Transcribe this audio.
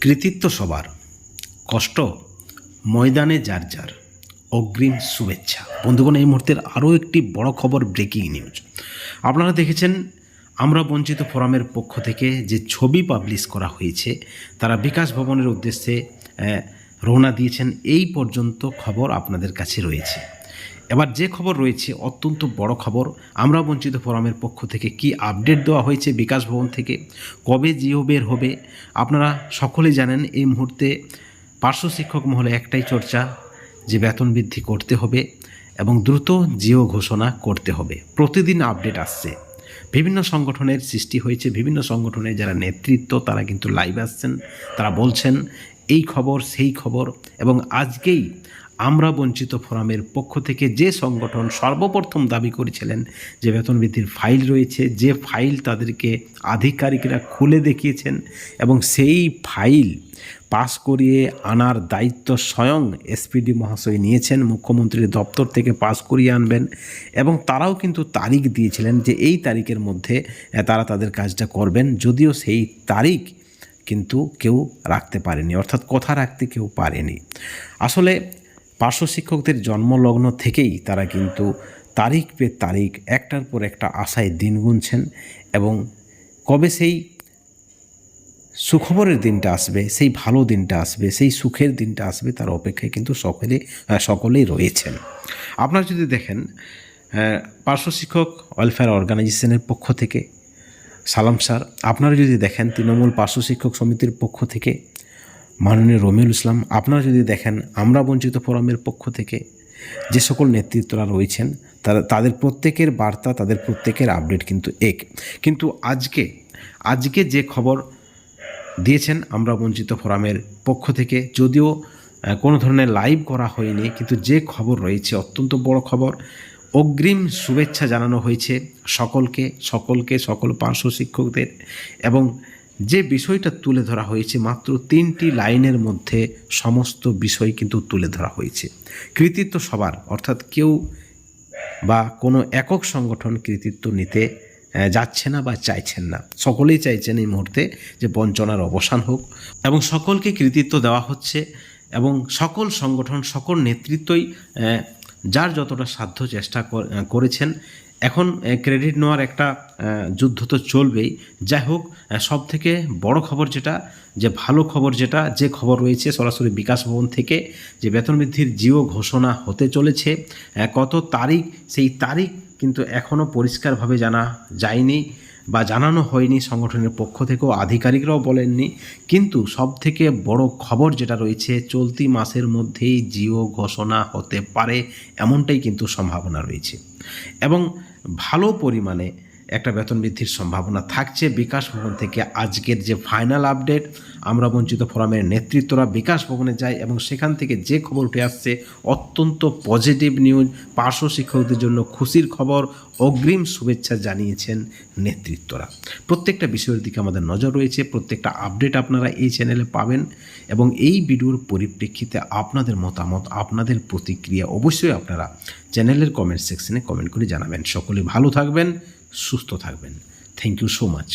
কৃতিত্ব সবার, কষ্ট ময়দানে যার যার, অগ্রিম শুভেচ্ছা। বন্ধুগণ, এই মুহূর্তের আরও একটি বড় খবর, ব্রেকিং নিউজ। আপনারা দেখেছেন, আমরা বঞ্চিত ফোরামের পক্ষ থেকে যে ছবি পাবলিশ করা হয়েছে, তারা বিকাশ ভবনের উদ্দেশ্যে রওনা দিয়েছেন। এই পর্যন্ত খবর আপনাদের কাছে রয়েছে। এবার যে খবর রয়েছে অত্যন্ত বড় খবর। আমরা বঞ্চিত ফোরামের পক্ষ থেকে কি আপডেট দেওয়া হয়েছে বিকাশ ভবন থেকে, কবে জিও বের হবে। আপনারা সকলেই জানেন, এই মুহূর্তে পার্শ্ব শিক্ষক মহলে একটাই চর্চা যে বেতন বৃদ্ধি করতে হবে এবং দ্রুত জিও ঘোষণা করতে হবে। প্রতিদিন আপডেট আসছে, বিভিন্ন সংগঠনের সৃষ্টি হয়েছে, বিভিন্ন সংগঠনের যারা নেতৃত্ব তারা কিন্তু লাইভ আসছেন, তারা বলছেন এই খবর সেই খবর। এবং আজকেই আমরা বঞ্চিত ফোরামের পক্ষ থেকে যে সংগঠন সর্বপ্রথম দাবি করেছিলেন যে বেতন বৃদ্ধির ফাইল রয়েছে, যে ফাইল তাদেরকে আধিকারিকরা খুলে দেখিয়েছেন এবং সেই ফাইল পাস করিয়ে আনার দায়িত্ব স্বয়ং এসপিডি মহাশয় নিয়েছেন। মুখ্যমন্ত্রীর দপ্তর থেকে পাস করিয়ে আনবেন এবং তারাও কিন্তু তারিখ দিয়েছিলেন যে এই তারিখের মধ্যে তারা তাদের কাজটা করবেন। যদিও সেই তারিখ কিন্তু কেউ রাখতে পারেনি, অর্থাৎ কথা রাখতে কেউ পারেনি। আসলে পার্শ্ব শিক্ষকদের জন্মলগ্ন থেকেই তারা কিন্তু তারিখ পে তারিখ একটার পর একটা আশায় দিন গুনছেন এবং কবে সেই সুখবরের দিনটা আসবে, সেই ভালো দিনটা আসবে, সেই সুখের দিনটা আসবে, তার অপেক্ষায় কিন্তু সকলেই রয়েছেন। আপনারা যদি দেখেন, পার্শ্ব শিক্ষক ওয়েলফেয়ার অর্গানাইজেশনের পক্ষ থেকে সালাম স্যার, আপনারা যদি দেখেন তৃণমূল পার্শ্ব শিক্ষক সমিতির পক্ষ থেকে মাননীয় রমিউল ইসলাম, আপনারা যদি দেখেন আমরা বঞ্চিত ফোরামের পক্ষ থেকে যে সকল নেতৃত্বরা রয়েছেন, তাদের প্রত্যেকের বার্তা, তাদের প্রত্যেকের আপডেট কিন্তু এক। কিন্তু আজকে যে খবর দিয়েছেন আমরা বঞ্চিত ফোরামের পক্ষ থেকে, যদিও কোনো ধরনের লাইভ করা হয়নি, কিন্তু যে খবর রয়েছে অত্যন্ত বড় খবর। অগ্রিম শুভেচ্ছা জানানো হয়েছে সকল পার্শ্ব শিক্ষকদের এবং যে বিষয়টা তুলে ধরা হয়েছে মাত্র 3টি লাইনের মধ্যে সমস্ত বিষয় কিন্তু তুলে ধরা হয়েছে। কৃতিত্ব সবার, অর্থাৎ কেউ বা কোনো একক সংগঠন কৃতিত্ব নিতে যাচ্ছে না বা চাইছেন না। সকলেই চাইছেন এই মুহূর্তে যে বঞ্চনার অবসান হোক এবং সকলকে কৃতিত্ব দেওয়া হচ্ছে এবং সকল সংগঠন, সকল নেতৃত্বই যার যতটা সাধ্য চেষ্টা করেছেন। এখন ক্রেডিট নেওয়ার একটা যুদ্ধ তো চলবেই। যাই হোক, সব থেকে বড় খবর ভালো খবর যে খবর রয়েছে সরাসরি বিকাশ ভবন থেকে, যে বেতন বৃদ্ধির জিও ঘোষণা হতে চলেছে। কত তারিখ, সেই তারিখ কিন্তু এখনও পরিষ্কারভাবে জানা যায়নি বা জানানো হয়নি, সংগঠনের পক্ষ থেকেও আধিকারিকরাও বলেননি। কিন্তু সব থেকে বড় খবর যেটা রয়েছে, চলতি মাসের মধ্যেই জিও ঘোষণা হতে পারে, এমনটাই কিন্তু সম্ভাবনা রয়েছে এবং ভালো পরিমাণে একটা বেতন বৃদ্ধির সম্ভাবনা থাকছে। বিকাশ ভবন থেকে আজকের যে ফাইনাল আপডেট, আমরা বঞ্চিত ফোরামের নেতৃত্বরা বিকাশ ভবনে যায় এবং সেখান থেকে যে খবর উঠে আসছে অত্যন্ত পজিটিভ নিউজ। পার্শ্ব শিক্ষকদের জন্য খুশির খবর, অগ্রিম শুভেচ্ছা জানিয়েছেন নেতৃত্বরা। প্রত্যেকটা বিষয়ের দিকে আমাদের নজর রয়েছে, প্রত্যেকটা আপডেট আপনারা এই চ্যানেলে পাবেন এবং এই ভিডিওর পরিপ্রেক্ষিতে আপনাদের মতামত, আপনাদের প্রতিক্রিয়া অবশ্যই আপনারা চ্যানেলের কমেন্ট সেকশনে কমেন্ট করে জানাবেন। সকলে ভালো থাকবেন, সুস্থ থাকবেন। Thank you so much.